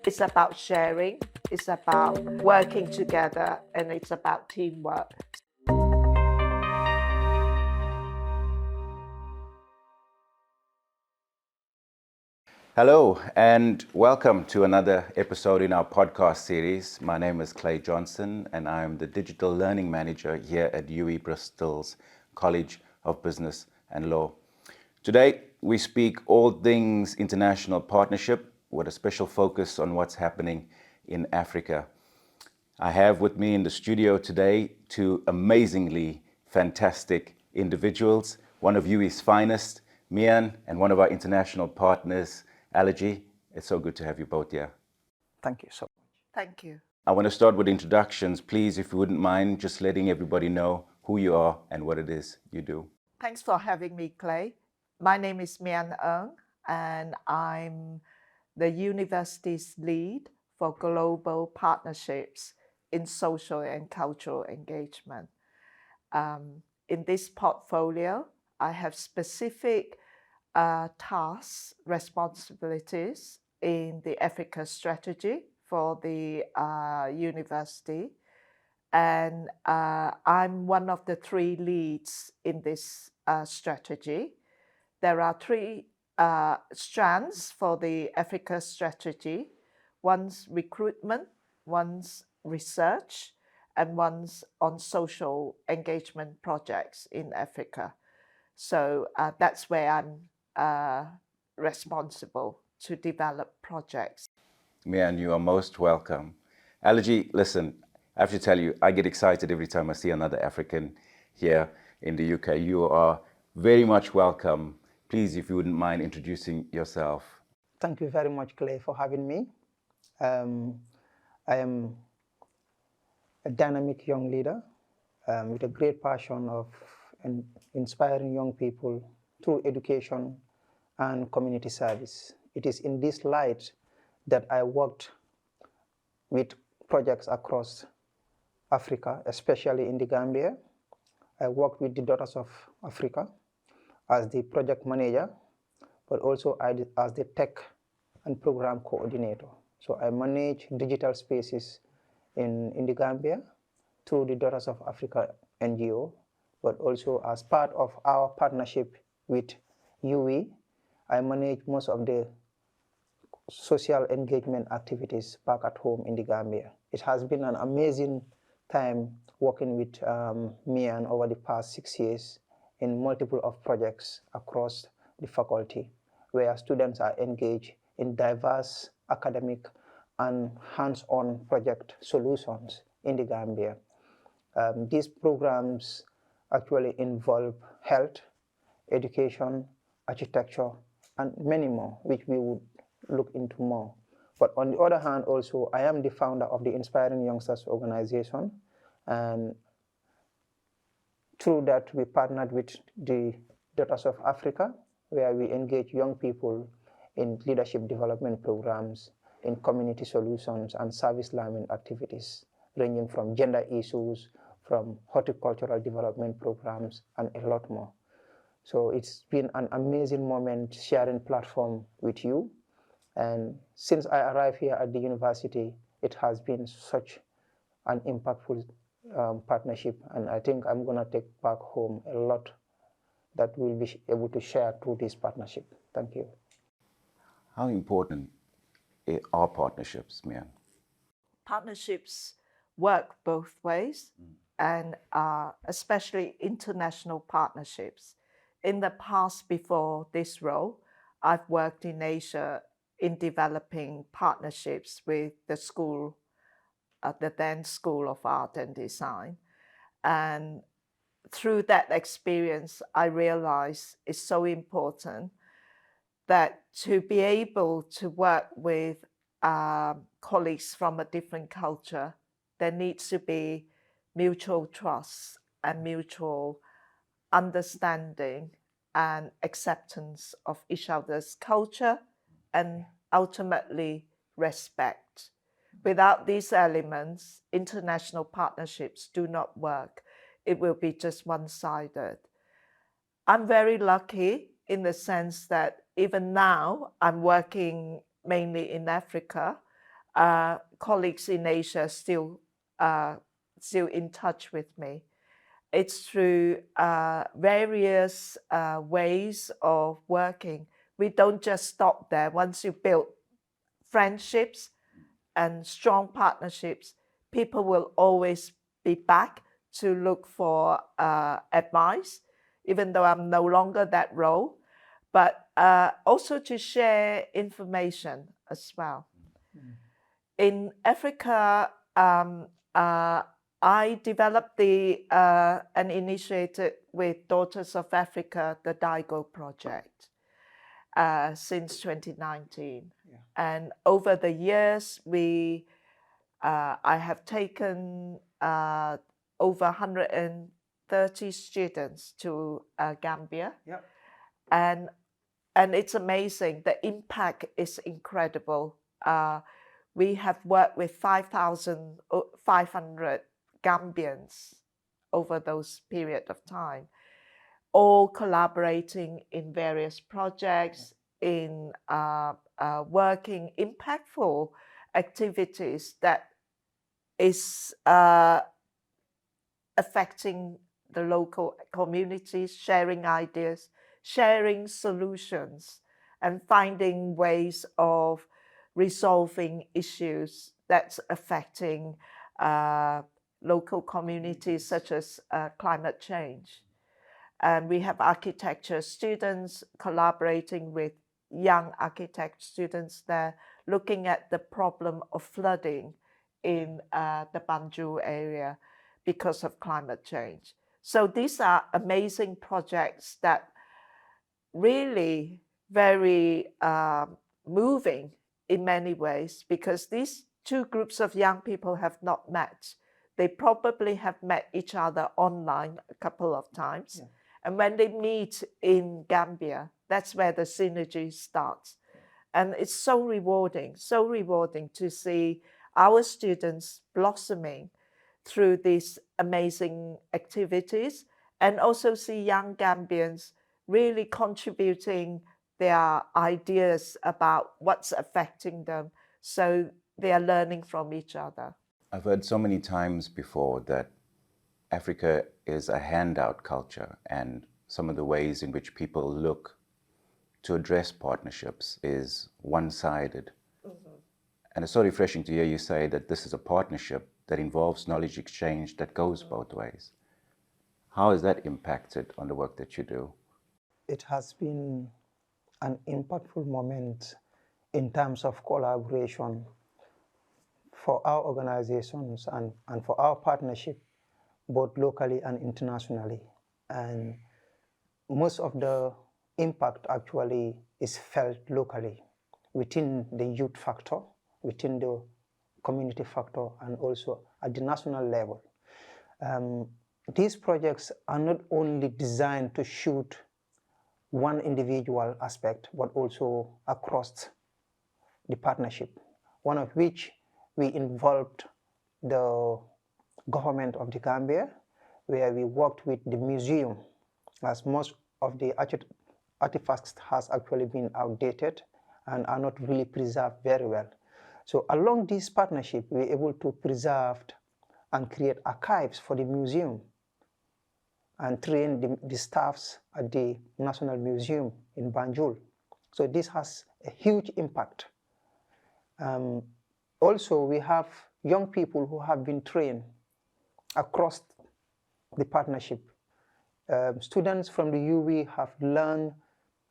It's about sharing, it's about working together, and it's about teamwork. Hello, and welcome to another episode in our podcast series. My name is Clay Johnson, and I'm the Digital Learning Manager here at UWE Bristol's College of Business and Law. Today, we speak all things international partnership with a special focus on what's happening in Africa. I have with me in the studio today two amazingly fantastic individuals, one of UWE's finest, Mian, and one of our international partners, Alagie. It's so good to have you both here. Thank you so much. Thank you. I want to start with introductions. Please, if you wouldn't mind, just letting everybody know who you are and what it is you do. Thanks for having me, Clay. My name is Mian, and I'm the university's lead for global partnerships in social and cultural engagement. In this portfolio, I have specific tasks, responsibilities in the Africa strategy for the university. And I'm one of the three leads in this strategy. There are three strands for the Africa strategy. One's recruitment, one's research, and one's on social engagement projects in Africa. So that's where I'm responsible to develop projects. Mian, you are most welcome. Alagie, listen, I have to tell you, I get excited every time I see another African here in the UK. You are very much welcome. Please, if you wouldn't mind introducing yourself. Thank you very much, Clay, for having me. I am a dynamic young leader with a great passion of inspiring young people through education and community service. It is in this light that I worked with projects across Africa, especially in the Gambia. I worked with the Daughters of Africa as the project manager, but also as the tech and program coordinator. So I manage digital spaces in the Gambia through the Daughters of Africa NGO, but also as part of our partnership with UWE, I manage most of the social engagement activities back at home in the Gambia. It has been an amazing time working with Mian over the past 6 years in multiple of projects across the faculty, where students are engaged in diverse academic and hands-on project solutions in the Gambia. These programs actually involve health, education, architecture, and many more, which we would look into more. But on the other hand, also, I am the founder of the Inspiring Youngsters organization, and through that, we partnered with the Daughters of Africa, where we engage young people in leadership development programs, in community solutions and service learning activities, ranging from gender issues, from horticultural development programs, and a lot more. So it's been an amazing moment sharing platform with you. And since I arrived here at the university, it has been such an impactful partnership, and I think I'm gonna take back home a lot that we'll be able to share through this partnership. Thank you. How important are partnerships, Mian? Partnerships work both ways, and especially international partnerships. In the past, before this role, I've worked in Asia in developing partnerships with the school, the then School of Art and Design. And through that experience, I realized it's so important that to be able to work with colleagues from a different culture, there needs to be mutual trust and mutual understanding and acceptance of each other's culture, and ultimately respect. Without these elements, international partnerships do not work. It will be just one-sided. I'm very lucky in the sense that even now I'm working mainly in Africa. Colleagues in Asia still in touch with me. It's through various ways of working. We don't just stop there. Once you build friendships and strong partnerships, people will always be back to look for advice, even though I'm no longer that role, but also to share information as well. In Africa, I developed and initiated with Daughters of Africa the DAIGO Project since 2019. Yeah. And over the years, I have taken over 130 students to Gambia. Yep. And it's amazing. The impact is incredible. We have worked with 5,500 Gambians over those period of time, all collaborating in various projects, in working impactful activities that is affecting the local communities, sharing ideas, sharing solutions, and finding ways of resolving issues that's affecting local communities, such as climate change. And we have architecture students collaborating with young architect students there, looking at the problem of flooding in the Banjul area because of climate change. So these are amazing projects that really very moving in many ways, because these two groups of young people have not met. They probably have met each other online a couple of times. Yeah. And when they meet in Gambia, that's where the synergy starts. And it's so rewarding to see our students blossoming through these amazing activities, and also see young Gambians really contributing their ideas about what's affecting them. So they are learning from each other. I've heard so many times before that Africa is a handout culture, and some of the ways in which people look to address partnerships is one-sided. Mm-hmm. And it's so refreshing to hear you say that this is a partnership that involves knowledge exchange that goes both ways. How has that impacted on the work that you do? It has been an impactful moment in terms of collaboration for our organizations and for our partnership, both locally and internationally. And most of the impact actually is felt locally within the youth factor, within the community factor, and also at the national level. These projects are not only designed to shoot one individual aspect, but also across the partnership, one of which we involved the government of the Gambia, where we worked with the museum, as most of the artifacts has actually been outdated and are not really preserved very well. So along this partnership, we were able to preserve and create archives for the museum and train the staffs at the National Museum in Banjul. So this has a huge impact. Also, we have young people who have been trained across the partnership. Students from the UWE have learned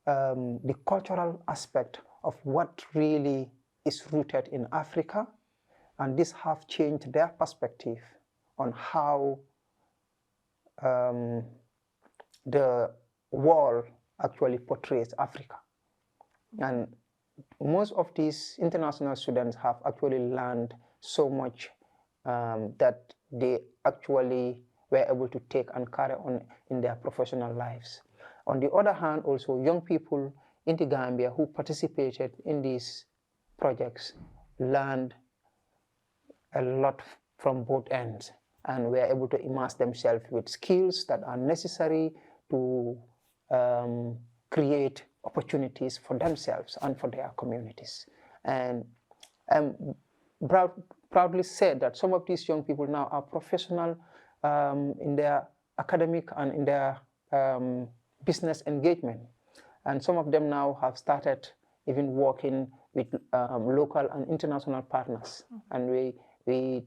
the cultural aspect of what really is rooted in Africa, and this have changed their perspective on how the world actually portrays Africa. And most of these international students have actually learned so much that they actually were able to take and carry on in their professional lives. On the other hand, also young people in the Gambia who participated in these projects learned a lot from both ends, and were able to immerse themselves with skills that are necessary to create opportunities for themselves and for their communities. And I'm proudly said that some of these young people now are professional in their academic and in their business engagement. And some of them now have started even working with local and international partners. And we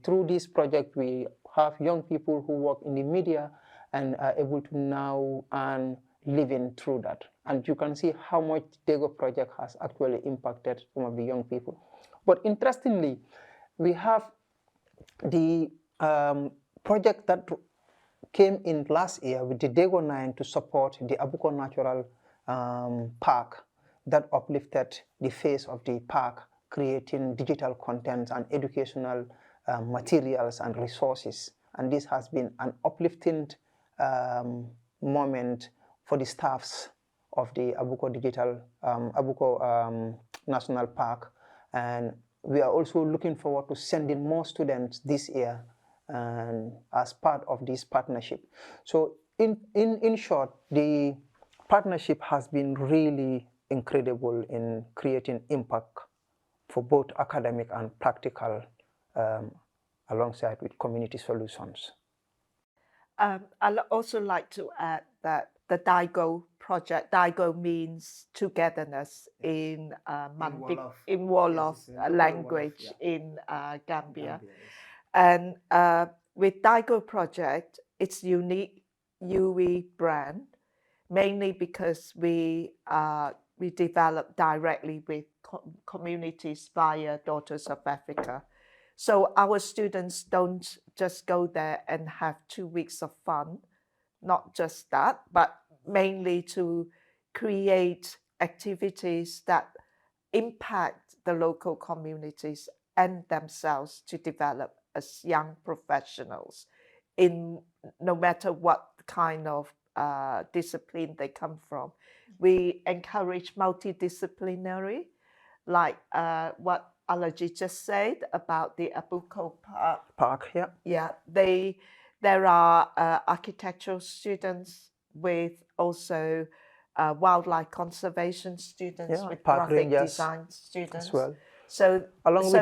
through this project, we have young people who work in the media and are able to now earn living through that. And you can see how much DAIGO Project has actually impacted some of the young people. But interestingly, we have the project that came in last year with the DAIGO 9 to support the Abuko Natural Park that uplifted the face of the park, creating digital content and educational materials and resources. And this has been an uplifting moment for the staffs of the Abuko National Park. And we are also looking forward to sending more students this year and as part of this partnership. So in short, the partnership has been really incredible in creating impact for both academic and practical alongside with community solutions. I'd also like to add that the DAIGO project, DAIGO means togetherness in Wolof language in Gambia. And with DAIGO project, it's unique UWE brand, mainly because we develop directly with communities via Daughters of Africa. So our students don't just go there and have 2 weeks of fun, not just that, but mainly to create activities that impact the local communities and themselves to develop as young professionals in no matter what kind of discipline they come from. We encourage multidisciplinary, like what Alagie just said about the Abuko Park. Yeah. Yeah, there are architectural students with also wildlife conservation students, with graphic design students as well. So along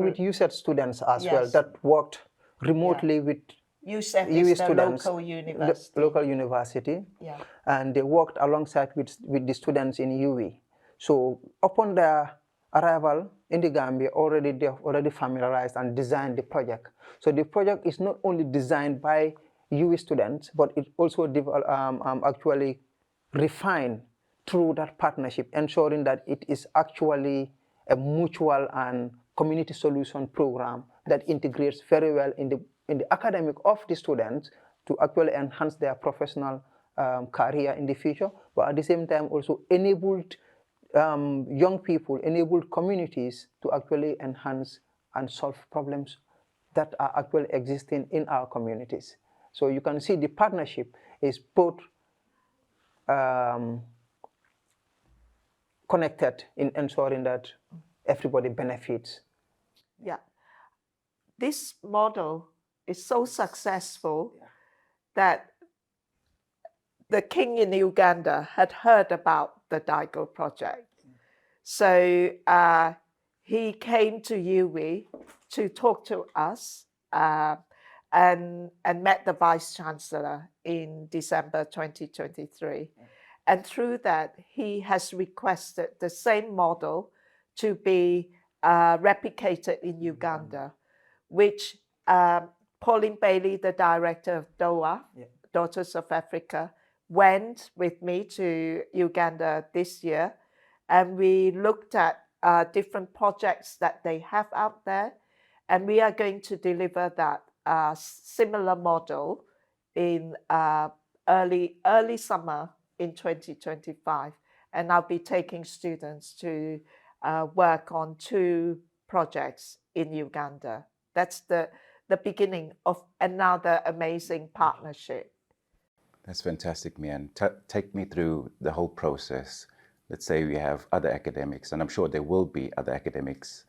with USET students as well that worked remotely with USET UWE is the students, local university. the local university, Yeah. and they worked alongside with the students in UWE. So upon their arrival in the Gambia, they have already familiarized and designed the project. So the project is not only designed by UWE students, but it also actually refined through that partnership, ensuring that it is actually a mutual and community solution program that integrates very well in the academic of the students to actually enhance their professional career in the future, but at the same time also enabled young people, enabled communities to actually enhance and solve problems that are actually existing in our communities. So you can see the partnership is both connected in ensuring that everybody benefits. Yeah. This model is so successful that the king in Uganda had heard about the DAIGO project. So he came to UWE to talk to us and met the Vice Chancellor in December 2023. And through that, he has requested the same model to be replicated in Uganda, which Pauline Bailey, the director of Ndow, Daughters of Africa, went with me to Uganda this year, and we looked at different projects that they have out there, and we are going to deliver that similar model in early summer in 2025, and I'll be taking students to work on 2 projects in Uganda. That's the beginning of another amazing partnership. That's fantastic, Mian. Take me through the whole process. Let's say we have other academics, and I'm sure there will be other academics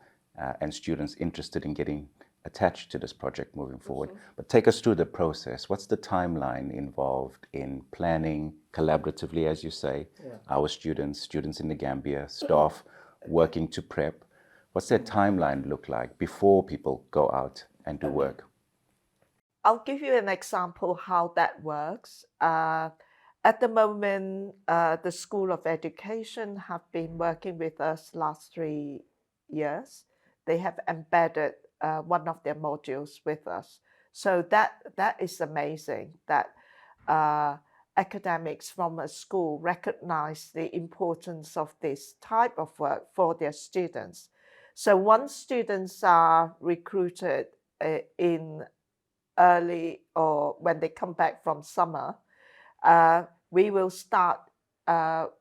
and students interested in getting attached to this project moving forward. But take us through the process. What's the timeline involved in planning collaboratively, as you say, our students in the Gambia, staff working to prep? What's their timeline look like before people go out and do work? I'll give you an example how that works. At the moment, the School of Education have been working with us last 3 years. They have embedded one of their modules with us. So that is amazing that academics from a school recognize the importance of this type of work for their students. So once students are recruited in early or when they come back from summer, we will start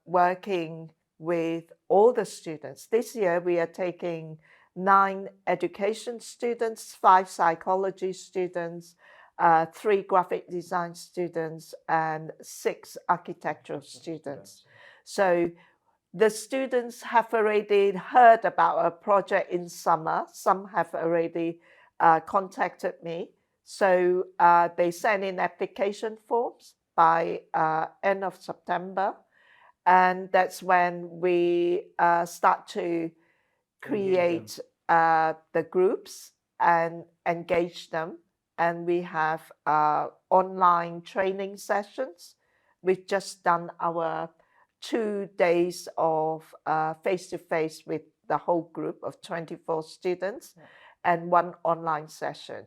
working with all the students. This year, we are taking 9 education students, 5 psychology students, 3 graphic design students, and 6 architectural students. So the students have already heard about a project in summer. Some have already contacted me. So they send in application forms by end of September. And that's when we start to create the groups and engage them. And we have online training sessions. We've just done our 2 days of face-to-face with the whole group of 24 students and 1 online session.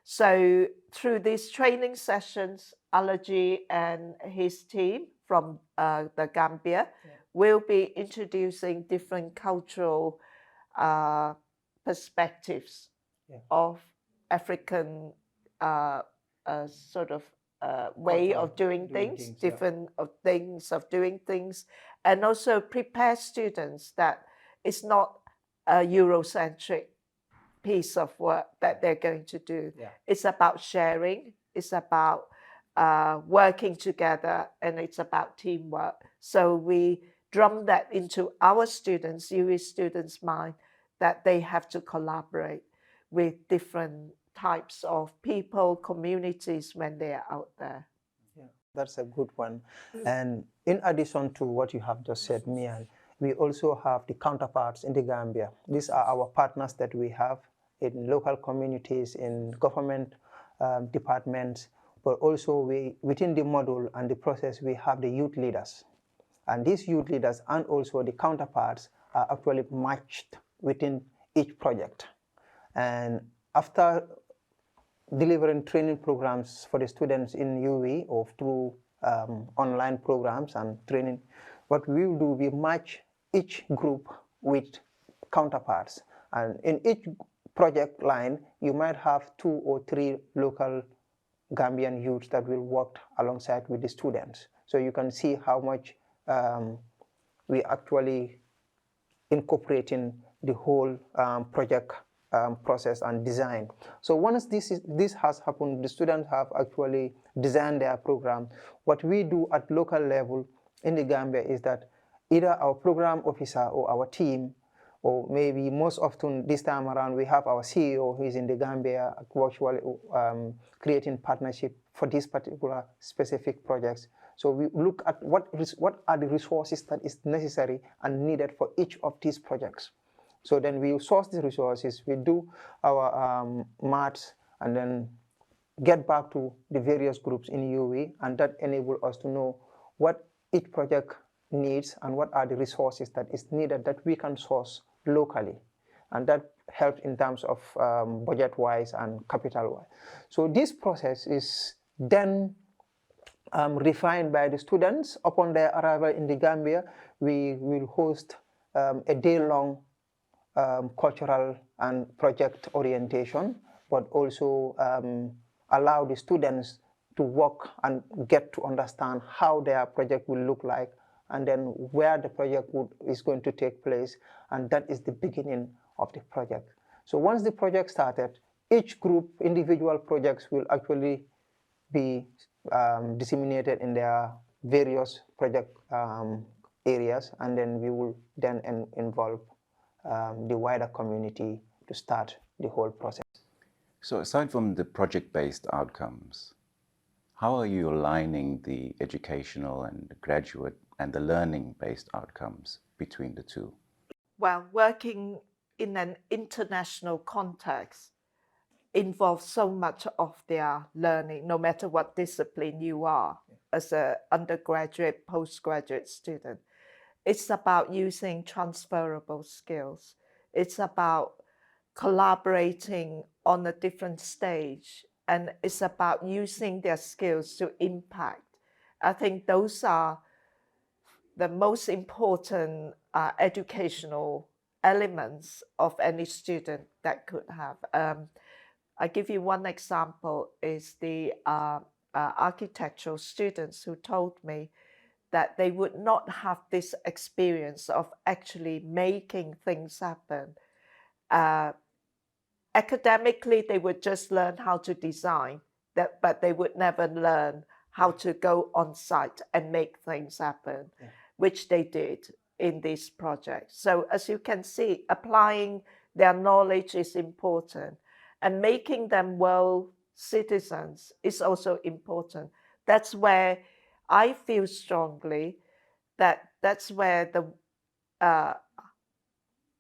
So through these training sessions, Alagie and his team from the Gambia will be introducing different cultural perspectives of African sort of way of doing things, different things of doing things, and also prepare students that it's not a Eurocentric piece of work that they're going to do. It's about sharing, it's about working together, and it's about teamwork. So we drum that into our students, UWE students' mind, that they have to collaborate with different types of people, communities when they are out there. That's a good one. And in addition to what you have just said, Mian, we also have the counterparts in the Gambia. These are our partners that we have in local communities, in government departments, but also within the module and the process, we have the youth leaders. And these youth leaders and also the counterparts are actually matched within each project. And after delivering training programs for the students in UWE or through online programs and training, what we will do, we match each group with counterparts. And in each project line, you might have 2 or 3 local Gambian youths that will work alongside with the students. So you can see how much we actually incorporating the whole project process and design. So once this has happened, the students have actually designed their program. What we do at local level in the Gambia is that either our program officer or our team, or maybe most often this time around, we have our CEO who is in the Gambia virtually creating partnership for these particular specific projects. So we look at what are the resources that is necessary and needed for each of these projects. So then we source the resources, we do our maths, and then get back to the various groups in UWE, and that enables us to know what each project needs and what are the resources that is needed that we can source locally. And that helps in terms of budget-wise and capital-wise. So this process is then refined by the students. Upon their arrival in the Gambia, we will host a day-long cultural and project orientation, but also allow the students to work and get to understand how their project will look like, and then where the project is going to take place, and that is the beginning of the project. So once the project started, each group, individual projects will actually be disseminated in their various project areas, and then we will then involve the wider community to start the whole process. So aside from the project-based outcomes, how are you aligning the educational and the graduate and the learning-based outcomes between the two? Well, working in an international context involves so much of their learning, no matter what discipline you are as an undergraduate, postgraduate student. It's about using transferable skills. It's about collaborating on a different stage, and it's about using their skills to impact. I think those are the most important educational elements of any student that could have. I give you one example is the architectural students who told me that they would not have this experience of actually making things happen. Academically, they would just learn how to design, but they would never learn how to go on site and make things happen, which they did in this project. So as you can see, applying their knowledge is important, and making them world citizens is also important. That's where I feel strongly that that's where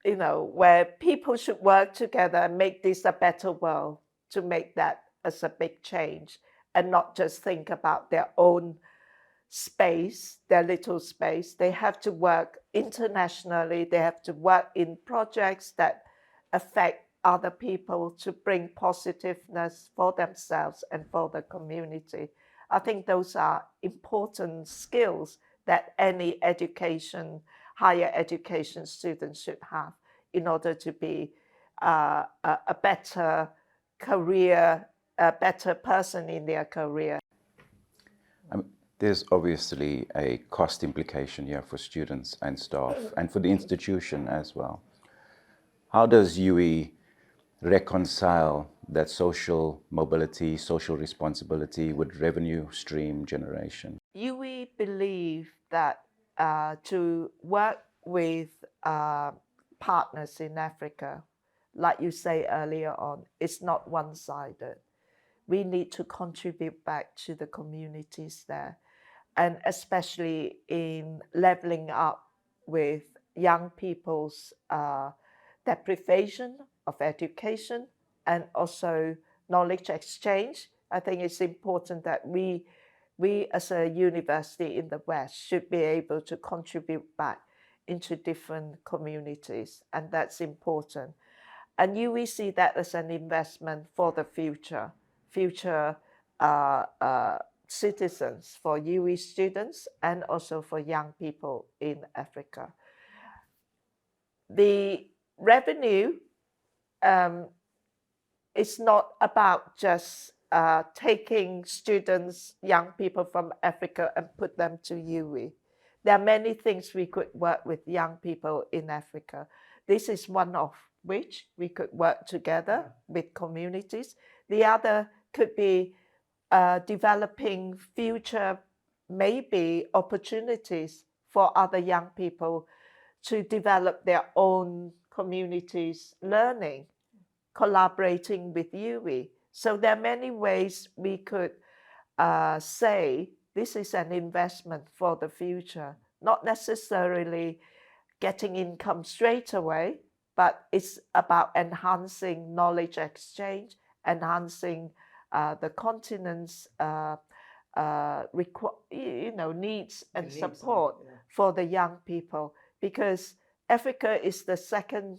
where people should work together and make this a better world, to make that as a big change, and not just think about their own space, their little space. They have to work internationally. They have to work in projects that affect other people to bring positiveness for themselves and for the community. I think those are important skills that any higher education students should have in order to be a better career, a better person in their career. There's obviously a cost implication here for students and staff and for the institution as well. How does UWE reconcile that social mobility, social responsibility with revenue stream generation? UWE believe that to work with partners in Africa, like you say earlier on, it's not one-sided. We need to contribute back to the communities there, and especially in leveling up with young people's deprivation of education and also knowledge exchange. I think it's important that we as a university in the West should be able to contribute back into different communities, and that's important. And we see that as an investment for the future citizens, for UWE students, and also for young people in Africa. The revenue is not about just taking students, young people from Africa and put them to UWE. There are many things we could work with young people in Africa. This is one of which we could work together with communities. The other could be developing future, maybe opportunities for other young people to develop their own communities learning, collaborating with UWE. So there are many ways we could say this is an investment for the future, not necessarily getting income straight away, but it's about enhancing knowledge exchange, enhancing the continent's needs and support for the young people, because Africa is the second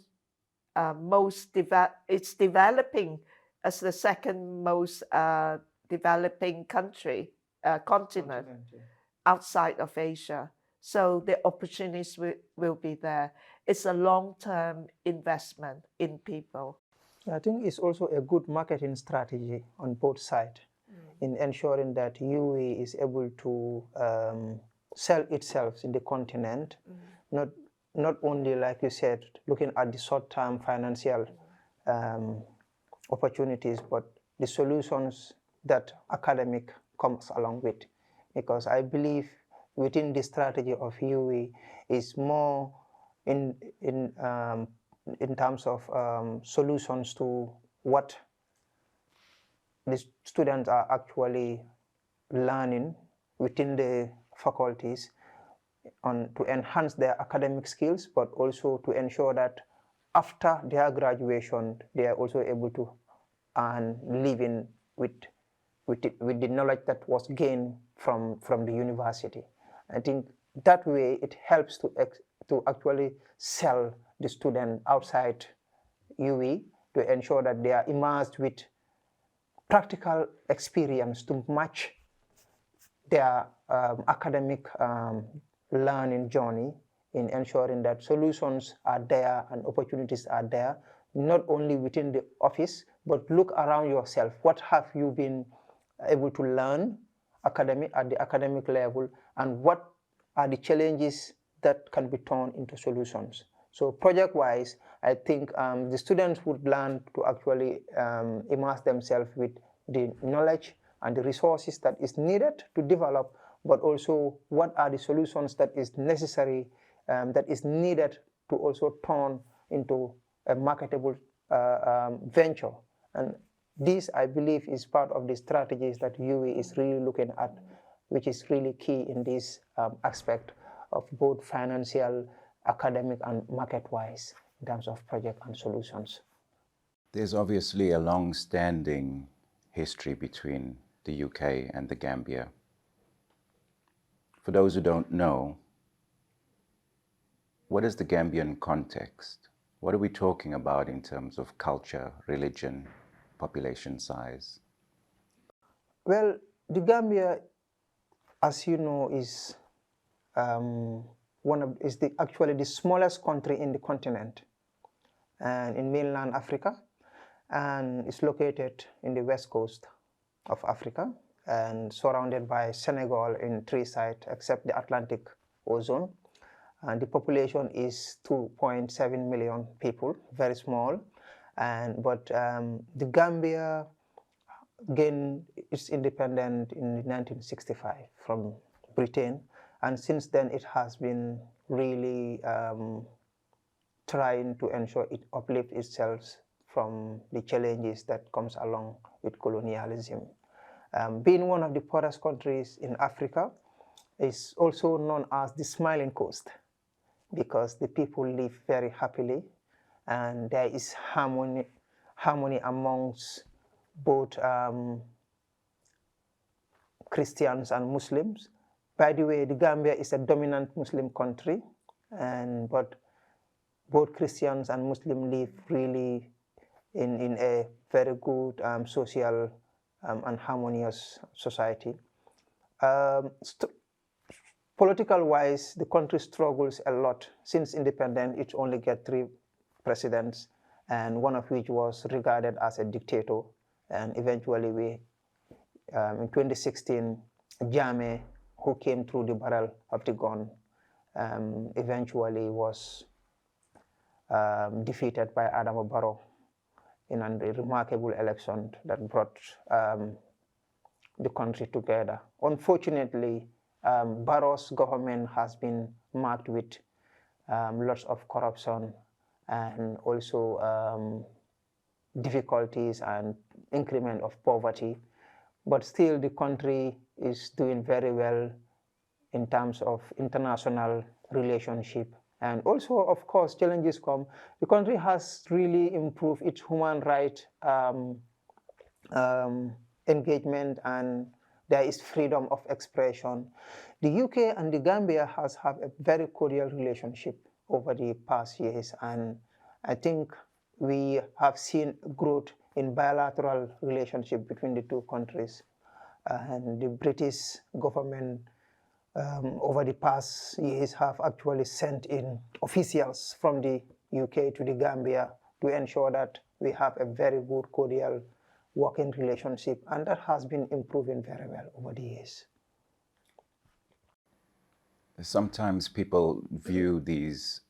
it's developing as the second most developing continent outside of Asia. So the opportunities will be there. It's a long-term investment in people. I think it's also a good marketing strategy on both sides in ensuring that UWE is able to sell itself in the continent, not only, like you said, looking at the short-term financial opportunities, but the solutions that academic comes along with. Because I believe within the strategy of UWE is more in terms of solutions to what the students are actually learning within the faculties to enhance their academic skills, but also to ensure that after their graduation, they are also able to earn living with the knowledge that was gained from the university. I think that way it helps to actually sell the student outside UWE to ensure that they are immersed with practical experience to match their academic learning journey, in ensuring that solutions are there and opportunities are there, not only within the office, but look around yourself. What have you been able to learn at the academic level, and what are the challenges that can be turned into solutions? So project-wise, I think the students would learn to actually immerse themselves with the knowledge and the resources that is needed to develop, but also what are the solutions that is necessary, that is needed to also turn into a marketable venture. And this, I believe, is part of the strategies that UWE is really looking at, which is really key in this aspect of both financial, academic, and market-wise in terms of project and solutions. There's obviously a long-standing history between the UK and the Gambia. For those who don't know, what is the Gambian context? What are we talking about in terms of culture, religion, population size? Well, the Gambia, as you know, is actually the smallest country in the continent and in mainland Africa, and it's located in the west coast of Africa and surrounded by Senegal in 3 sides except the Atlantic Ocean. And the population is 2.7 million people, very small. But the Gambia gained its independence in 1965 from Britain, and since then it has been really trying to ensure it uplifts itself from the challenges that comes along with colonialism. Being one of the poorest countries in Africa, is also known as the Smiling Coast, because the people live very happily and there is harmony amongst both Christians and Muslims. By the way, the Gambia is a dominant Muslim country, but both Christians and Muslims live really in a very good social and harmonious society. Political-wise, the country struggles a lot. Since independence, it only got 3 presidents, and one of which was regarded as a dictator. And eventually, in 2016, Jammeh, who came through the barrel of the gun, eventually was defeated by Adama Barrow in a remarkable election that brought the country together. Unfortunately, Barrow's government has been marked with lots of corruption and also difficulties and increment of poverty. But still, the country is doing very well in terms of international relationship. And also, of course, challenges come. The country has really improved its human rights engagement, and there is freedom of expression. The UK and the Gambia have a very cordial relationship over the past years, and I think we have seen growth in bilateral relationship between the 2 countries. And the British government over the past years have actually sent in officials from the UK to the Gambia to ensure that we have a very good cordial working relationship, and that has been improving very well over the years. Sometimes people view these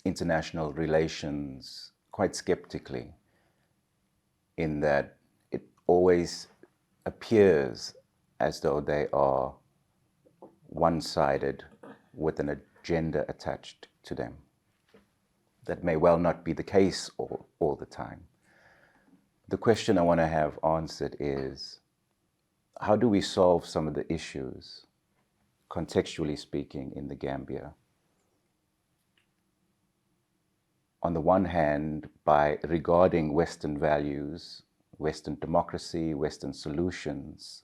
international relations quite skeptically, in that it always appears as though they are one-sided with an agenda attached to them. That may well not be the case all the time. the question I want to have answered is, how do we solve some of the issues, contextually speaking, in the Gambia? On the one hand, by regarding Western values, Western democracy, Western solutions,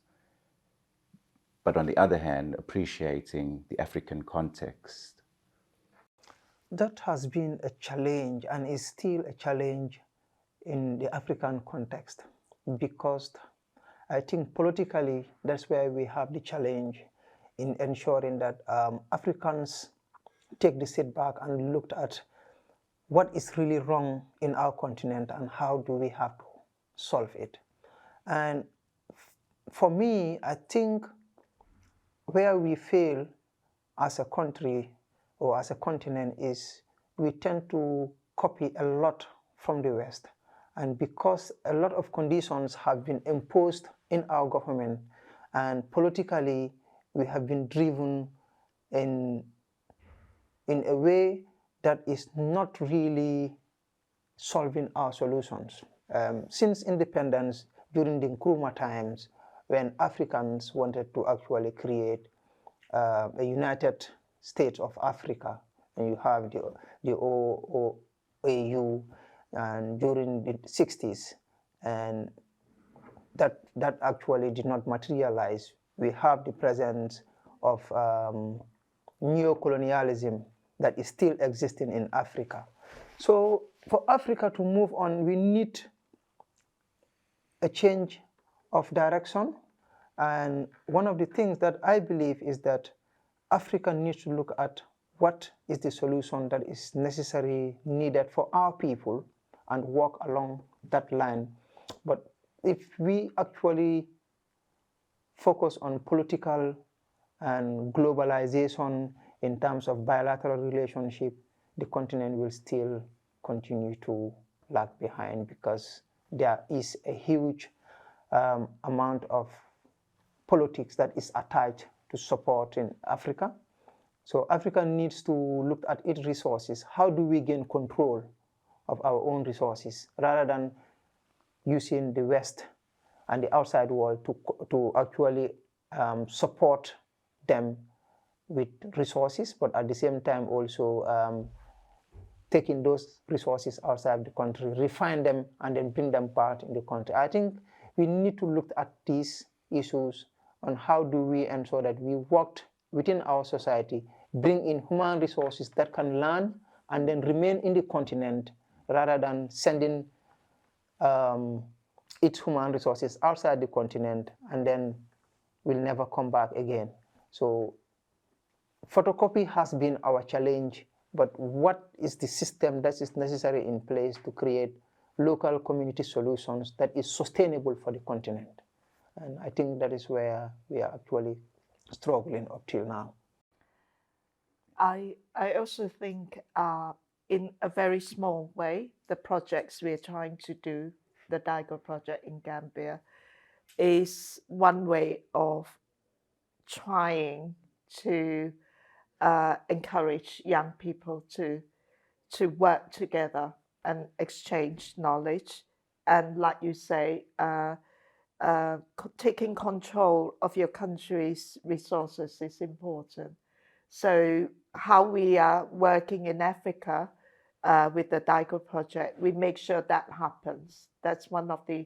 but on the other hand, appreciating the African context. That has been a challenge and is still a challenge in the African context, because I think politically that's where we have the challenge in ensuring that Africans take the step back and looked at what is really wrong in our continent and how do we have to solve it. And for me, I think where we fail as a country or as a continent is we tend to copy a lot from the West. And because a lot of conditions have been imposed in our government, and politically we have been driven in a way that is not really solving our solutions. Since independence, during the Nkrumah times, when Africans wanted to actually create a United States of Africa, and you have the OAU, and during the 60s, and that actually did not materialize. We have the presence of neo-colonialism that is still existing in Africa. So for Africa to move on, we need a change of direction. And one of the things that I believe is that Africa needs to look at what is the solution that is necessary, needed for our people, and walk along that line. But if we actually focus on political and globalization in terms of bilateral relationship, the continent will still continue to lag behind, because there is a huge amount of politics that is attached to support in Africa. So Africa needs to look at its resources. How do we gain control of our own resources, rather than using the West and the outside world to actually support them with resources, but at the same time also taking those resources outside the country, refine them, and then bring them back in the country. I think we need to look at these issues on how do we ensure that we work within our society, bring in human resources that can learn and then remain in the continent, rather than sending its human resources outside the continent and then will never come back again. So photocopy has been our challenge, but what is the system that is necessary in place to create local community solutions that is sustainable for the continent? And I think that is where we are actually struggling up till now. I also think in a very small way, the projects we are trying to do, the DAIGO Project in Gambia, is one way of trying to encourage young people to work together and exchange knowledge. And like you say, taking control of your country's resources is important. So how we are working in Africa with the DAIGO Project, we make sure that happens. That's one of the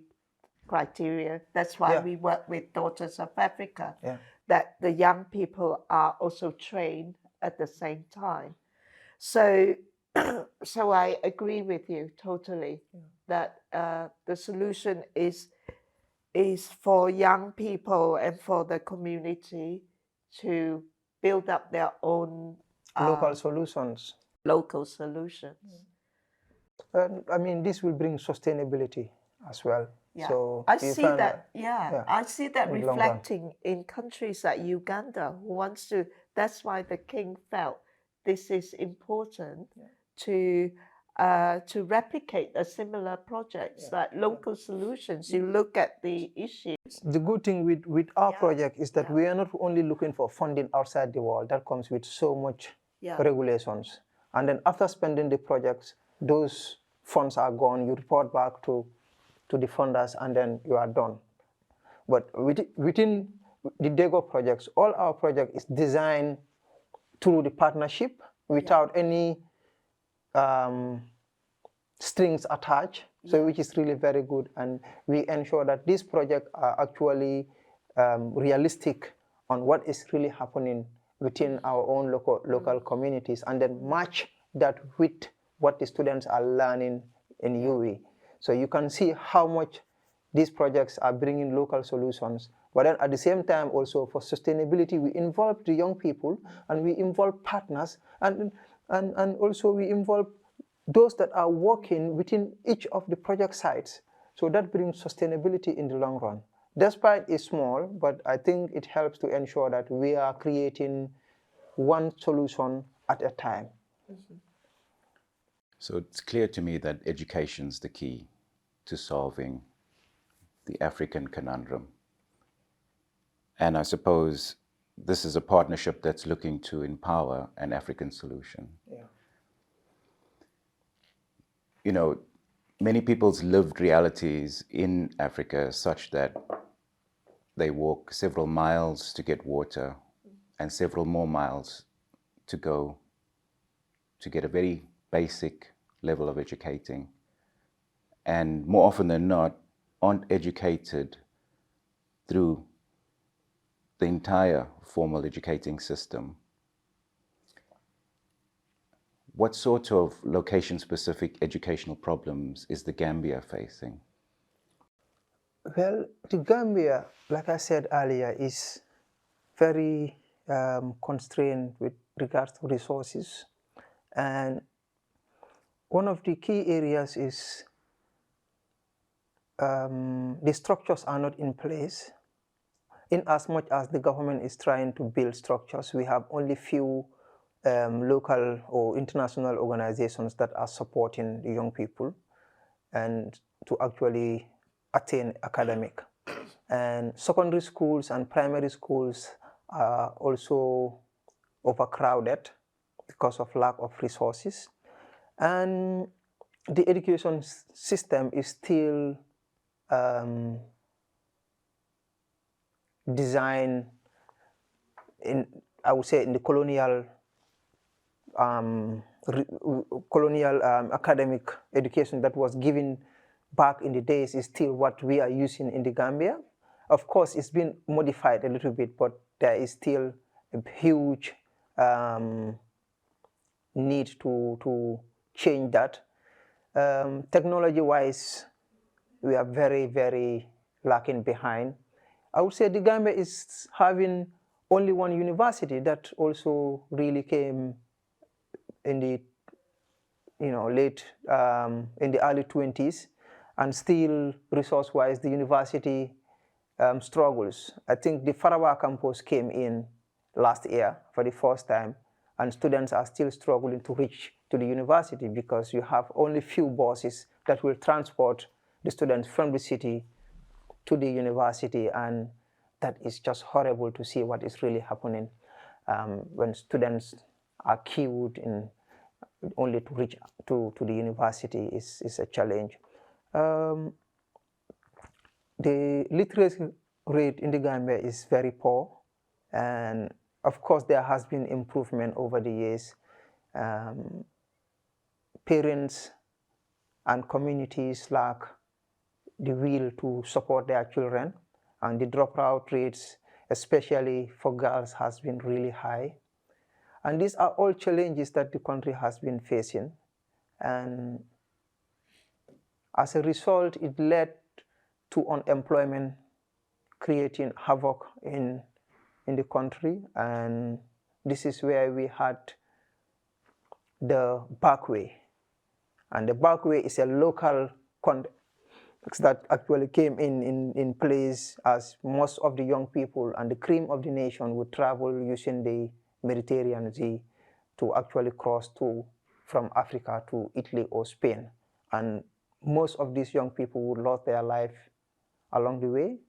criteria. That's why we work with Daughters of Africa, that the young people are also trained at the same time. So, so I agree with you totally that the solution is for young people and for the community to build up their own local solutions. Local solutions. I mean, this will bring sustainability as well. Yeah. So I see that. I see that in reflecting in countries like Uganda, who wants to. That's why the king felt this is important to replicate a similar projects like local solutions. You look at the issues. The good thing with our project is that we are not only looking for funding outside the world. That comes with so much regulations. And then after spending the projects, those funds are gone. You report back to to the funders, and then you are done. But within the DAIGO projects, all our project is designed through the partnership without any strings attached, so which is really very good. And we ensure that these projects are actually realistic on what is really happening within our own local communities, and then match that with what the students are learning in UWE. So you can see how much these projects are bringing local solutions. But then at the same time also for sustainability, we involve the young people and we involve partners, and also we involve those that are working within each of the project sites. So that brings sustainability in the long run. Despite it's small, but I think it helps to ensure that we are creating one solution at a time. So it's clear to me that education is the key to solving the African conundrum. And I suppose this is a partnership that's looking to empower an African solution. Yeah. You know, many people's lived realities in Africa are such that they walk several miles to get water and several more miles to go to get a very basic level of educating. And more often than not, aren't educated through the entire formal educating system. What sort of location-specific educational problems is the Gambia facing? Well, the Gambia, like I said earlier, is very constrained with regards to resources. And one of the key areas is the structures are not in place. In as much as the government is trying to build structures, we have only few local or international organizations that are supporting the young people and to actually attain academic. And secondary schools and primary schools are also overcrowded because of lack of resources. And the education system is still designed in, I would say, in the colonial academic education that was given back in the days is still what we are using in the Gambia. Of course, it's been modified a little bit, but there is still a huge need to change that. Technology-wise, we are very, very lacking behind. I would say the Gambia is having only one university that also really came in the late in the early 20s, and still resource-wise the university struggles. I think the Farawa campus came in last year for the first time, and students are still struggling to reach to the university because you have only few buses that will transport the students from the city to the university, and that is just horrible to see what is really happening when students are queued in only to reach to the university is a challenge. The literacy rate in the Gambia is very poor, and of course there has been improvement over the years. Parents and communities lack the will to support their children, and the dropout rates, especially for girls, has been really high. And these are all challenges that the country has been facing. And as a result, it led to unemployment, creating havoc in the country. And this is where we had the backway. And the backway is a local context that actually came in place, as most of the young people and the cream of the nation would travel using the Mediterranean Sea to actually cross from Africa to Italy or Spain. And most of these young people would lose their life along the way.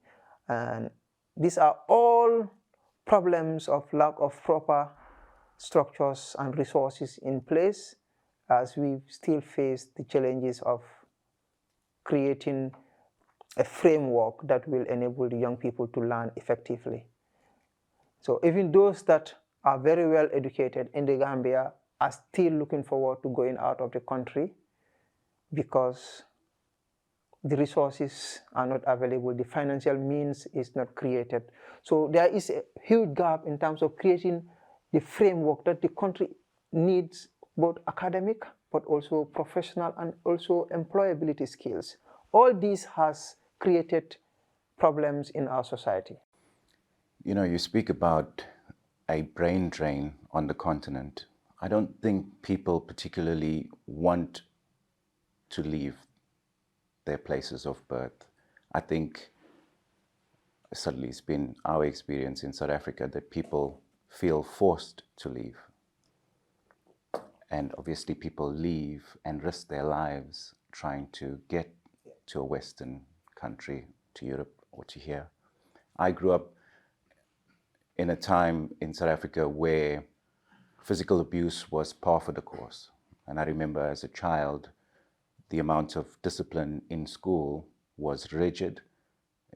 And these are all problems of lack of proper structures and resources in place, as we still face the challenges of creating a framework that will enable the young people to learn effectively. So even those that are very well educated in the Gambia are still looking forward to going out of the country because the resources are not available, the financial means is not created. So there is a huge gap in terms of creating the framework that the country needs, both academic, but also professional and also employability skills. All this has created problems in our society. You know, you speak about a brain drain on the continent. I don't think people particularly want to leave their places of birth. I think certainly it's been our experience in South Africa that people feel forced to leave. And obviously people leave and risk their lives trying to get to a Western country, to Europe or to here. I grew up in a time in South Africa where physical abuse was par for the course. And I remember as a child, the amount of discipline in school was rigid.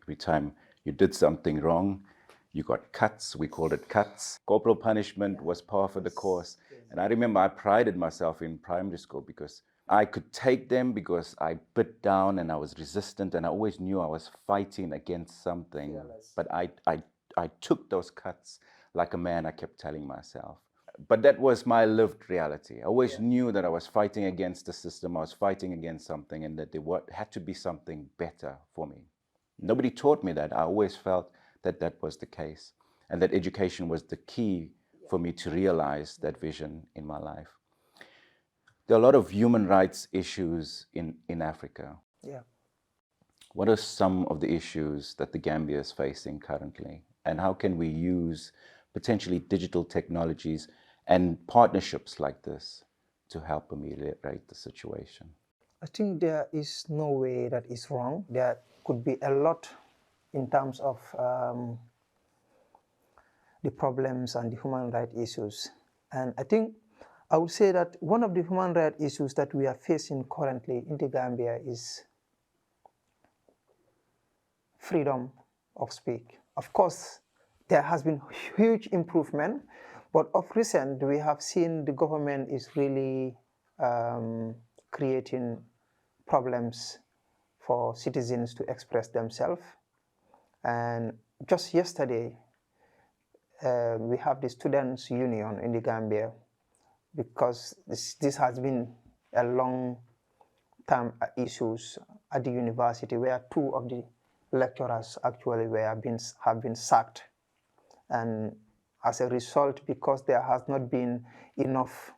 Every time you did something wrong, you got cuts. We called it cuts. Corporal punishment was par for the course. And I remember I prided myself in primary school because I could take them because I bit down and I was resistant and I always knew I was fighting against something. But I took those cuts like a man, I kept telling myself. But that was my lived reality. I always knew that I was fighting against the system, I was fighting against something, and that there had to be something better for me. Nobody taught me that. I always felt that that was the case, and that education was the key for me to realize that vision in my life. There are a lot of human rights issues in Africa. Yeah. What are some of the issues that the Gambia is facing currently? And how can we use potentially digital technologies and partnerships like this to help ameliorate the situation? I think there is no way that is wrong. There could be a lot in terms of the problems and the human rights issues. And I think I would say that one of the human rights issues that we are facing currently in the Gambia is freedom of speech. Of course, there has been huge improvement, but of recent we have seen the government is really creating problems for citizens to express themselves. And just yesterday, we have the Students' Union in the Gambia, because this has been a long-term issues at the university, where two of the lecturers actually have been sacked. And as a result, because there has not been enough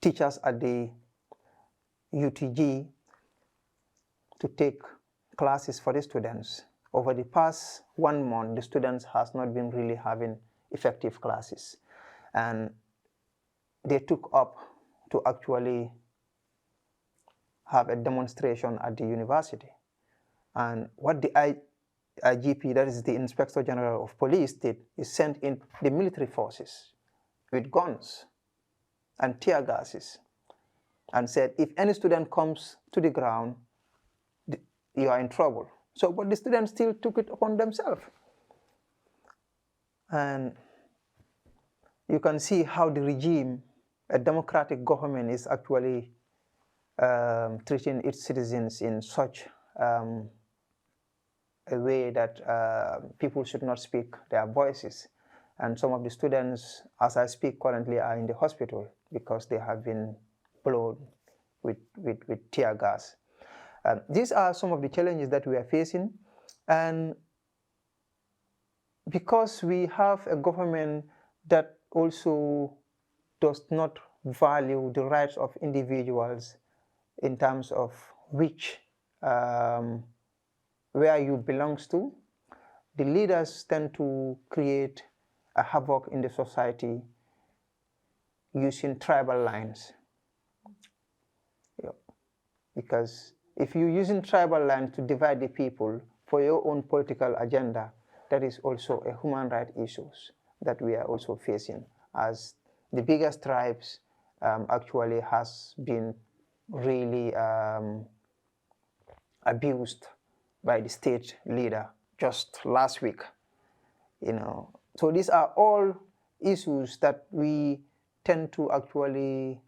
teachers at the UTG to take classes for the students. Over the past 1 month, the students has not been really having effective classes. And they took up to actually have a demonstration at the university. And what the IGP, that is the Inspector General of Police, did is send in the military forces with guns and tear gases and said, if any student comes to the ground, you are in trouble. So, but the students still took it upon themselves. And you can see how the regime, a democratic government, is actually treating its citizens in such a way that people should not speak their voices. And some of the students, as I speak currently, are in the hospital because they have been blown with tear gas. These are some of the challenges that we are facing. And because we have a government that also does not value the rights of individuals in terms of which, where you belong to, the leaders tend to create a havoc in the society using tribal lines. Because if you're using tribal lines to divide the people for your own political agenda, that is also a human rights issues that we are also facing, as the biggest tribes actually has been really abused by the state leader just last week. So these are all issues that we tend to actually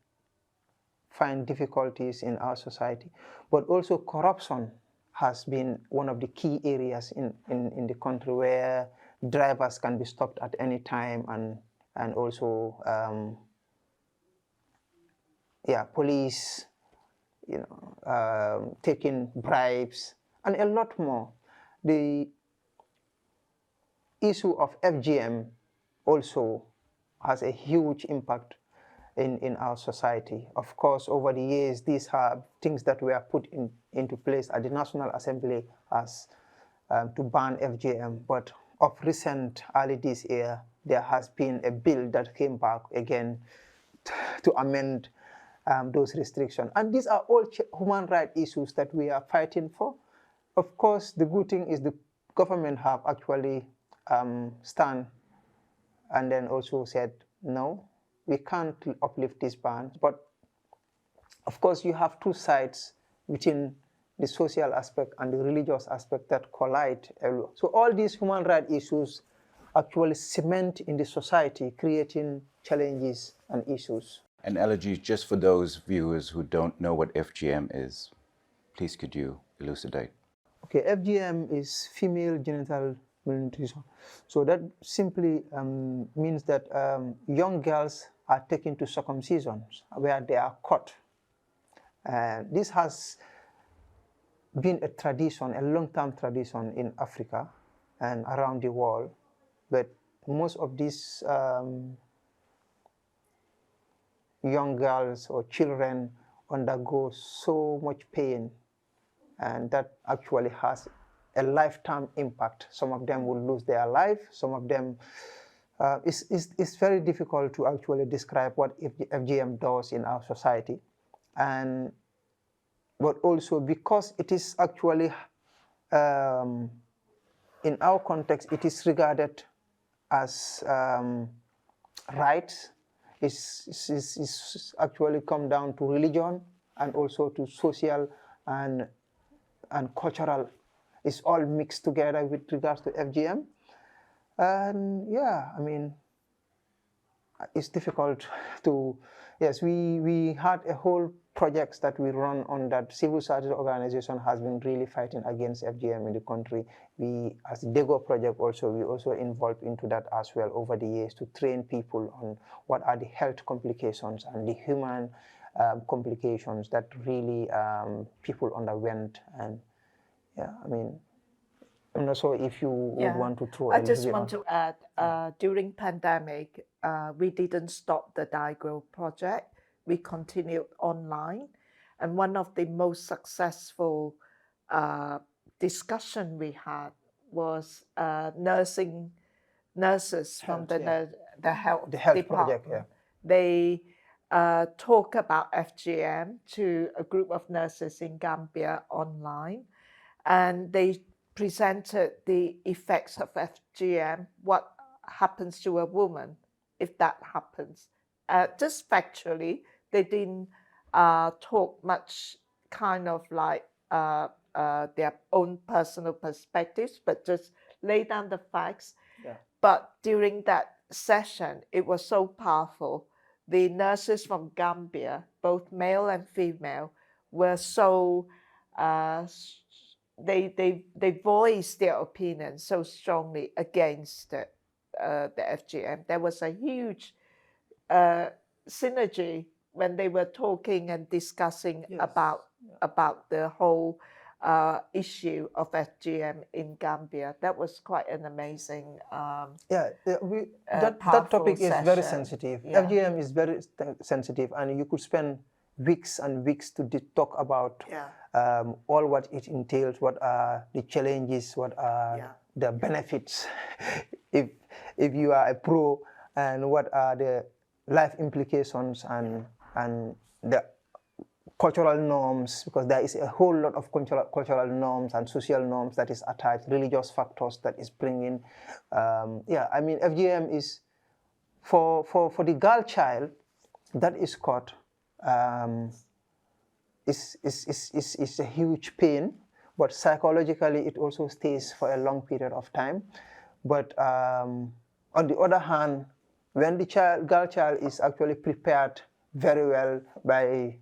find difficulties in our society. But also corruption has been one of the key areas in the country where drivers can be stopped at any time, and also police taking bribes and a lot more. The issue of FGM also has a huge impact in our society. Of course, over the years, these are things that were put into place at the National Assembly as to ban FGM. But of recent, early this year, there has been a bill that came back again to amend those restrictions. And these are all human rights issues that we are fighting for. Of course, the good thing is the government have actually stand and then also said, no, we can't uplift this ban. But of course, you have two sides within the social aspect and the religious aspect that collide. So all these human rights issues actually cement in the society, creating challenges and issues. And Alagie, just for those viewers who don't know what FGM is, please could you elucidate? Okay, FGM is female genital mutilation. So that simply means that young girls are taken to circumcisions where they are cut. This has been a tradition, a long-term tradition in Africa and around the world, but most of these young girls or children undergo so much pain, and that actually has a lifetime impact. Some of them will lose their life. Some of them, it's very difficult to actually describe what FGM does in our society. But also because it is actually, in our context, it is regarded as rights. It's actually come down to religion and also to social and cultural. It's all mixed together with regards to FGM. And yeah, I mean, it's difficult to, yes, we had a whole projects that we run on that. Civil society organization has been really fighting against FGM in the country. We, as the DAIGO Project also, we also involved into that as well over the years to train people on what are the health complications and the human complications that really people underwent. And yeah, I mean, I'm not sure if you would want to throw. I just want to add, during pandemic, we didn't stop the DAIGO project. We continued online. And one of the most successful discussion we had was nurses from the health department. Project, yeah. They talk about FGM to a group of nurses in Gambia online, and they presented the effects of FGM, what happens to a woman if that happens. Just factually, they didn't talk much kind of like their own personal perspectives, but just lay down the facts. Yeah. But during that session, it was so powerful. The nurses from Gambia, both male and female, were so they voiced their opinion so strongly against the FGM. There was a huge synergy when they were talking and discussing about the whole issue of FGM in Gambia. That was quite an amazing that topic is very sensitive. Yeah. FGM is very sensitive, and you could spend weeks and weeks to talk about all what it entails, what are the challenges, what are the benefits if you are a pro, and what are the life implications and the cultural norms, because there is a whole lot of cultural norms and social norms that is attached, religious factors that is bringing. I mean, FGM is for the girl child that is caught. Is a huge pain, but psychologically it also stays for a long period of time. But on the other hand, when the girl child is actually prepared very well by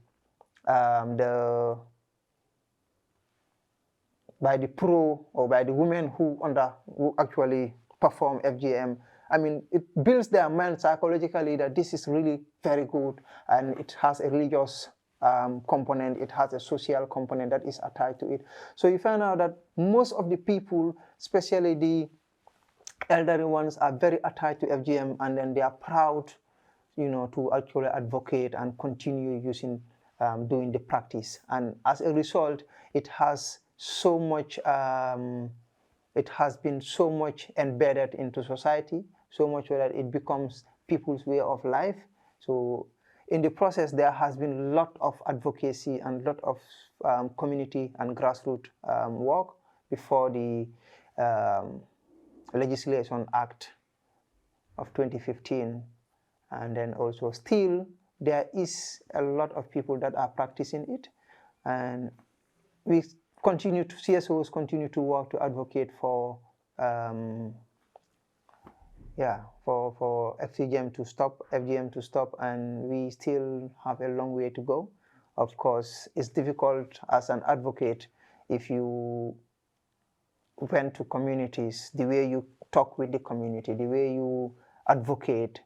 the pro or by the women who actually perform FGM, I mean, it builds their mind psychologically that this is really very good, and it has a religious component, it has a social component that is attached to it. So you find out that most of the people, especially the elderly ones, are very attached to FGM, and then they are proud, to actually advocate and continue using, doing the practice. And as a result, it has so much, it has been so much embedded into society, so much that it becomes people's way of life. So in the process, there has been a lot of advocacy and a lot of community and grassroots work before the Legislation Act of 2015. And then also still, there is a lot of people that are practicing it. And we continue to, CSOs continue to work to advocate for FGM to stop, and we still have a long way to go. Of course, it's difficult as an advocate if you went to communities, the way you talk with the community, the way you advocate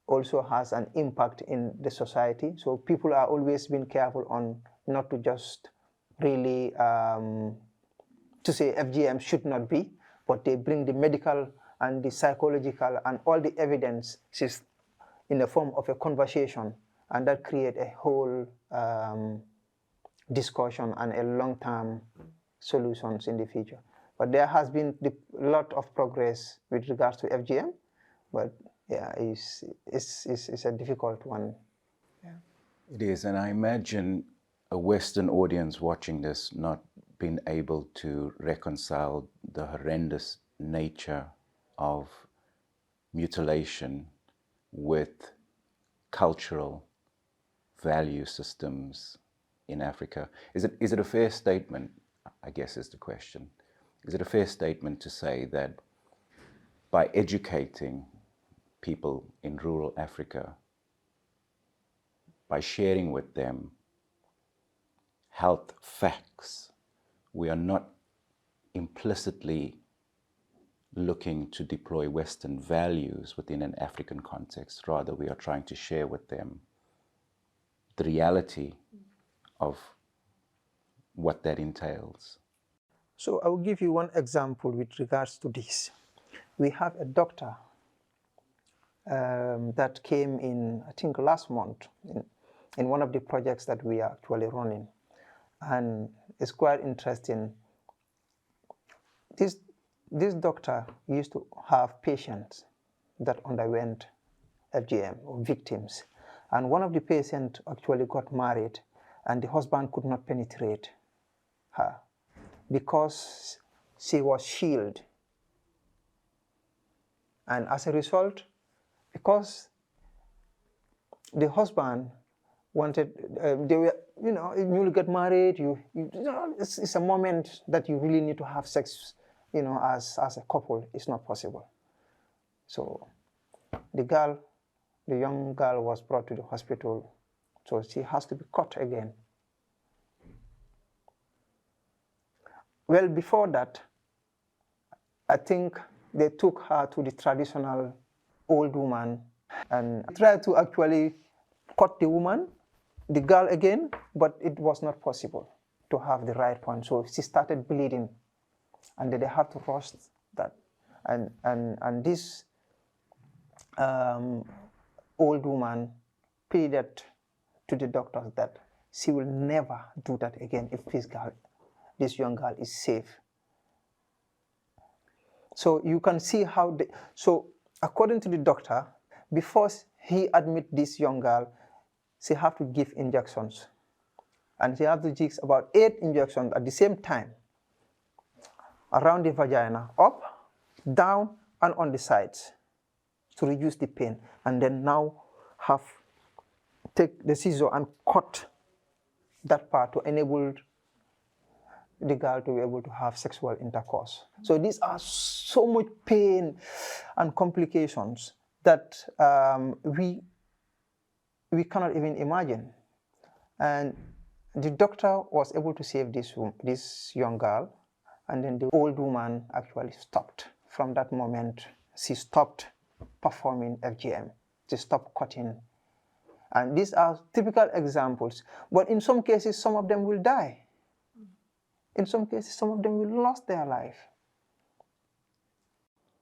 also has an impact in the society. So people are always being careful on not to just really to say FGM should not be, but they bring the medical and the psychological and all the evidence in the form of a conversation, and that create a whole discussion and a long-term solutions in the future. But there has been a lot of progress with regards to FGM, but yeah, it's a difficult one. Yeah. It is, and I imagine a Western audience watching this not being able to reconcile the horrendous nature of mutilation with cultural value systems in Africa. Is it a fair statement, I guess is the question, is it a fair statement to say that by educating people in rural Africa, by sharing with them health facts, we are not implicitly looking to deploy Western values within an African context. Rather, we are trying to share with them the reality of what that entails. So I will give you one example with regards to this. We have a doctor that came in, I think, last month in one of the projects that we are actually running. And it's quite interesting. This doctor used to have patients that underwent FGM, or victims. And one of the patients actually got married, and the husband could not penetrate her because she was shielded. And as a result, because the husband wanted, they were, you get married, it's a moment that you really need to have sex, as a couple. It's not possible. So the young girl was brought to the hospital, so she has to be cut again. Well, before that, I think they took her to the traditional old woman and tried to actually cut the girl again, but it was not possible to have the right point. So she started bleeding, and then they have to rush that. And this old woman pleaded to the doctors that she will never do that again if this young girl is safe. So you can see how, so according to the doctor, before he admit this young girl, she have to give injections. And she have to give about 8 injections at the same time, around the vagina, up, down, and on the sides, to reduce the pain. And then now take the scissor and cut that part to enable the girl to be able to have sexual intercourse. So these are so much pain and complications that we cannot even imagine. And the doctor was able to save this young girl, and then the old woman actually stopped. From that moment, she stopped performing FGM. She stopped cutting. And these are typical examples. But in some cases, some of them will die. In some cases, some of them will lose their life.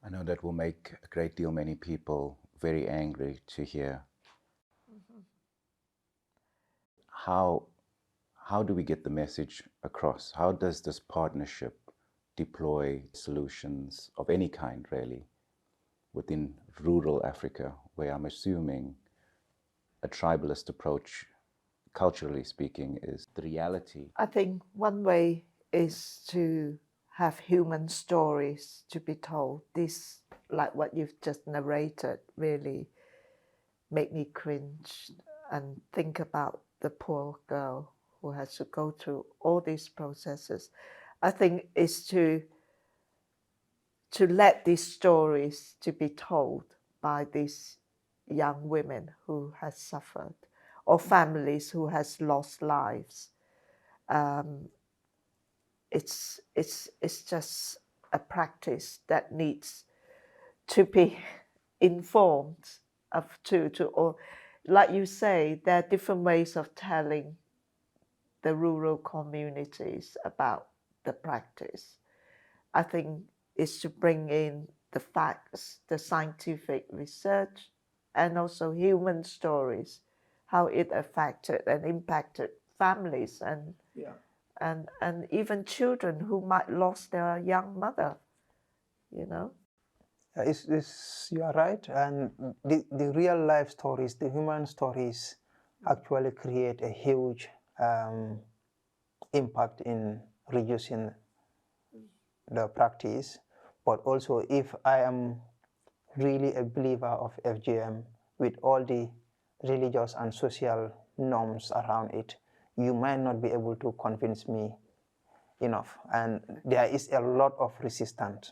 I know that will make a great deal many people very angry to hear. How do we get the message across? How does this partnership deploy solutions of any kind, really, within rural Africa, where I'm assuming a tribalist approach, culturally speaking, is the reality? I think one way is to have human stories to be told. This, like what you've just narrated, really make me cringe and think about the poor girl who has to go through all these processes. I think it's to let these stories to be told by these young women who has suffered, or families who has lost lives. It's just a practice that needs to be informed of to all. Like you say, there are different ways of telling the rural communities about the practice. I think it's to bring in the facts, the scientific research, and also human stories, how it affected and impacted families and even children who might lost their young mother, you know. You are right, and the real life stories, the human stories, actually create a huge impact in reducing the practice. But also, if I am really a believer of FGM with all the religious and social norms around it, you might not be able to convince me enough. And there is a lot of resistance.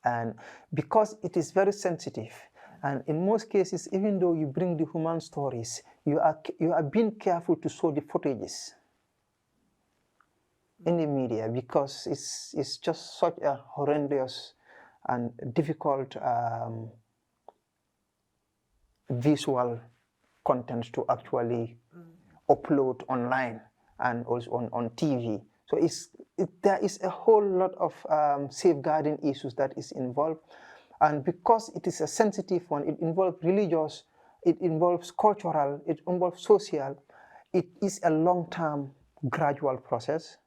And because it is very sensitive, and in most cases, even though you bring the human stories, you are being careful to show the footages in the media, because it's just such a horrendous and difficult visual content to actually upload online and also on TV. So there is a whole lot of safeguarding issues that is involved. And because it is a sensitive one, it involves religious, it involves cultural, it involves social, it is a long-term gradual process.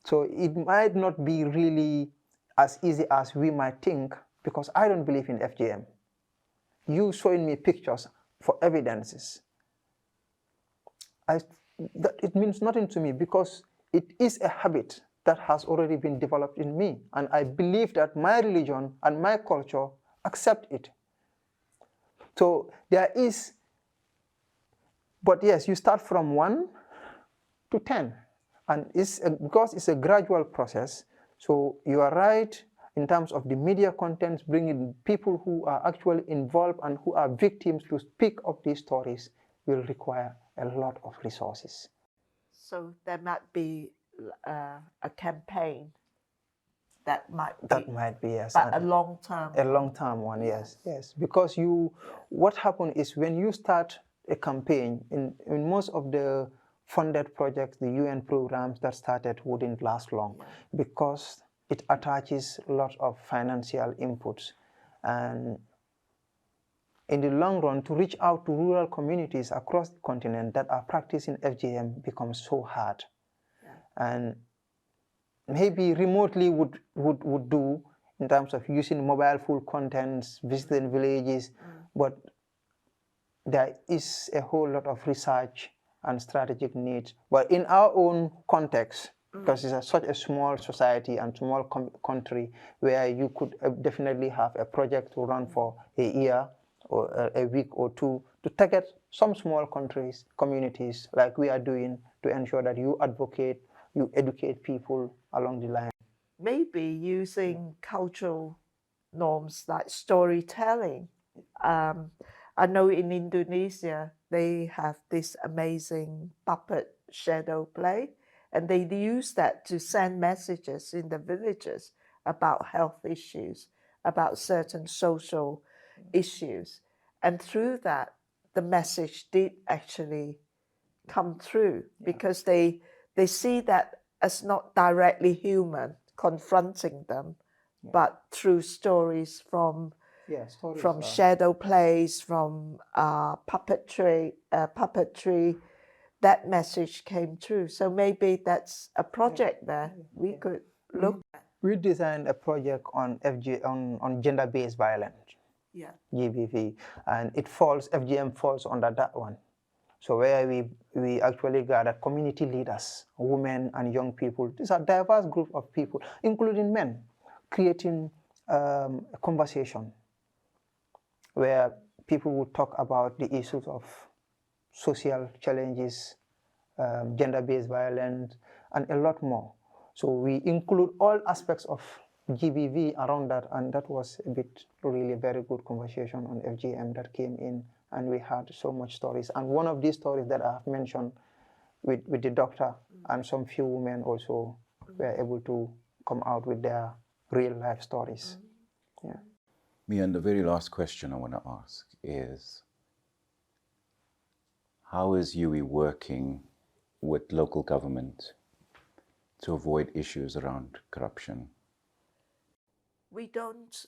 So it might not be really as easy as we might think, because I don't believe in FGM. You showing me pictures for evidences, it means nothing to me, because it is a habit that has already been developed in me. And I believe that my religion and my culture accept it. So there is, but yes, you start from 1 to 10. And because it's a gradual process, so you are right in terms of the media contents, bringing people who are actually involved and who are victims to speak of these stories will require a lot of resources. So there might be a campaign that might be yes, but a long-term one. Yes. Because what happens is, when you start a campaign in most of the funded projects, the UN programs that started wouldn't last long, because it attaches a lot of financial inputs. And in the long run, to reach out to rural communities across the continent that are practicing FGM becomes so hard. And maybe remotely would do, in terms of using mobile full contents, visiting villages, but there is a whole lot of research and strategic needs. But in our own context, because it's such a small society and small country, where you could definitely have a project to run for a year or a week or two to target some small communities like we are doing, to ensure that you advocate you educate people along the line. Maybe using cultural norms like storytelling. I know in Indonesia, they have this amazing puppet shadow play, and they use that to send messages in the villages about health issues, about certain social issues. And through that, the message did actually come through because they see that as not directly human confronting them, but through stories from shadow plays, from puppetry, that message came through. So maybe that's a project there we could look at. We designed a project on on gender-based violence, GBV, and FGM falls under that one. So where we actually gathered community leaders, women and young people. These are a diverse group of people, including men, creating a conversation where people would talk about the issues of social challenges, gender-based violence, and a lot more. So we include all aspects of GBV around that, and that was really a very good conversation on FGM that came in, and we had so much stories. And one of these stories that I have mentioned with the doctor and some few women also were able to come out with their real life stories. Yeah. Mian, the very last question I want to ask is, how is UWE working with local government to avoid issues around corruption? We don't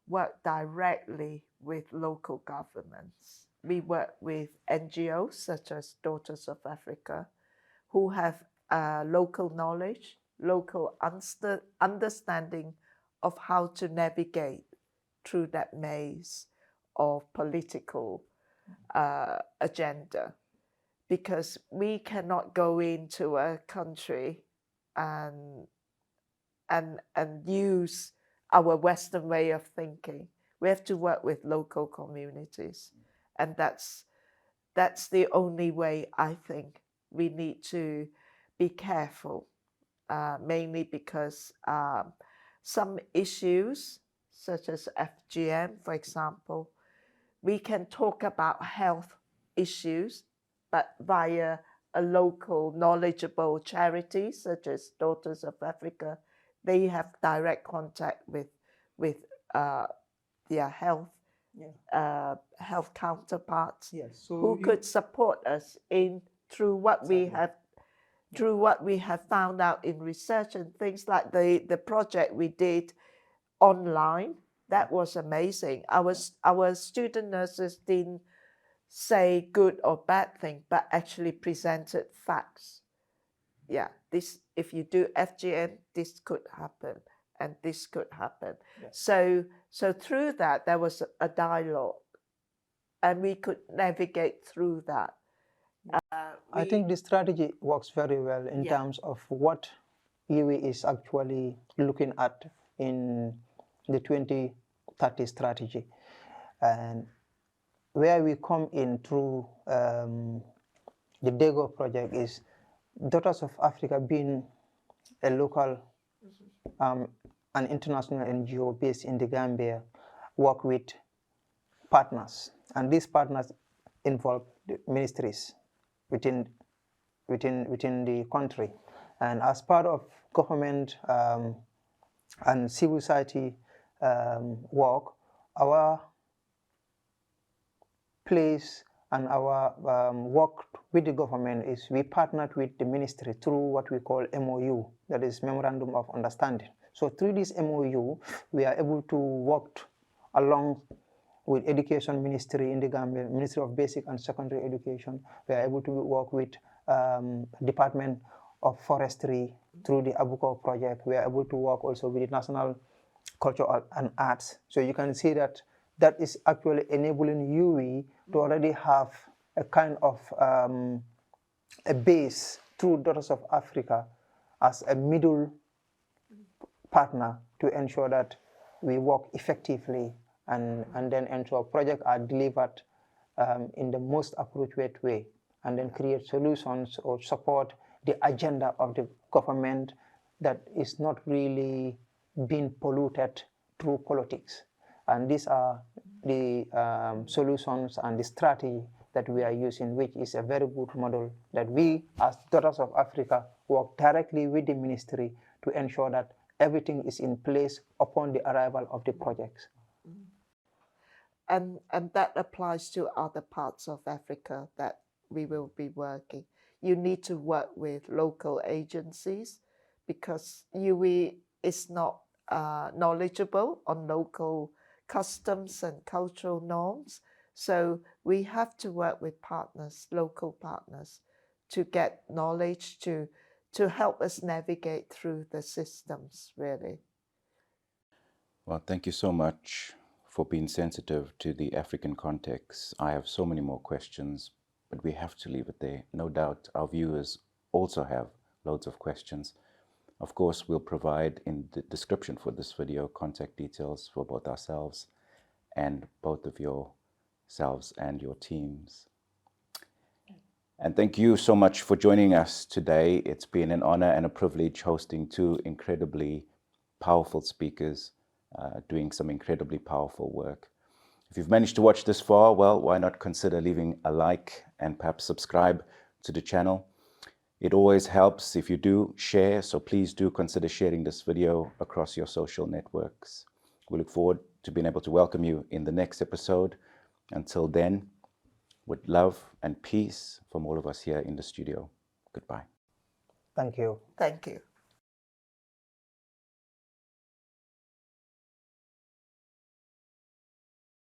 work directly with local governments. We work with NGOs such as Daughters of Africa, who have local knowledge, local understanding of how to navigate through that maze of political agenda. Because we cannot go into a country and use our Western way of thinking. We have to work with local communities, and that's the only way I think we need to be careful. Mainly because some issues, such as FGM, for example, we can talk about health issues, but via a local knowledgeable charity such as Daughters of Africa, they have direct contact with their health counterparts who could support us through what we have found out in research and things like the project we did online. That was amazing. Our student nurses didn't say good or bad thing, but actually presented facts. Yeah, this, if you do FGM, this could happen, and this could happen. So through that, there was a dialogue, and we could navigate through that. I think the strategy works very well in terms of what UWE is actually looking at in the 2030 strategy. And where we come in through the DAIGO project is Daughters of Africa being a local an international NGO based in the Gambia, work with partners. And these partners involve the ministries within the country. And as part of government and civil society work, our place and our work with the government is we partnered with the ministry through what we call MOU, that is Memorandum of Understanding. So through this MOU, we are able to work along with Education Ministry in the Gambia, Ministry of Basic and Secondary Education. We are able to work with Department of Forestry through the DAIGO Project. We are able to work also with the National Culture and Arts. So you can see that that is actually enabling UWE to already have a kind of a base through Daughters of Africa as a middle partner to ensure that we work effectively and then ensure projects are delivered in the most appropriate way, and then create solutions or support the agenda of the government that is not really being polluted through politics. And these are the solutions and the strategy that we are using, which is a very good model that we, as Daughters of Africa, work directly with the ministry to ensure that everything is in place upon the arrival of the projects. And that applies to other parts of Africa that we will be working. You need to work with local agencies because UWE is not knowledgeable on local customs and cultural norms. So we have to work with partners, local partners, to get knowledge to help us navigate through the systems, really. Well, thank you so much for being sensitive to the African context. I have so many more questions, but we have to leave it there. No doubt our viewers also have loads of questions. Of course, we'll provide in the description for this video contact details for both ourselves and both of yourselves and your teams. And thank you so much for joining us today. It's been an honor and a privilege hosting two incredibly powerful speakers doing some incredibly powerful work. If you've managed to watch this far, well, why not consider leaving a like and perhaps subscribe to the channel. It always helps if you do share, so please do consider sharing this video across your social networks. We look forward to being able to welcome you in the next episode. Until then, with love and peace from all of us here in the studio. Goodbye. Thank you. Thank you.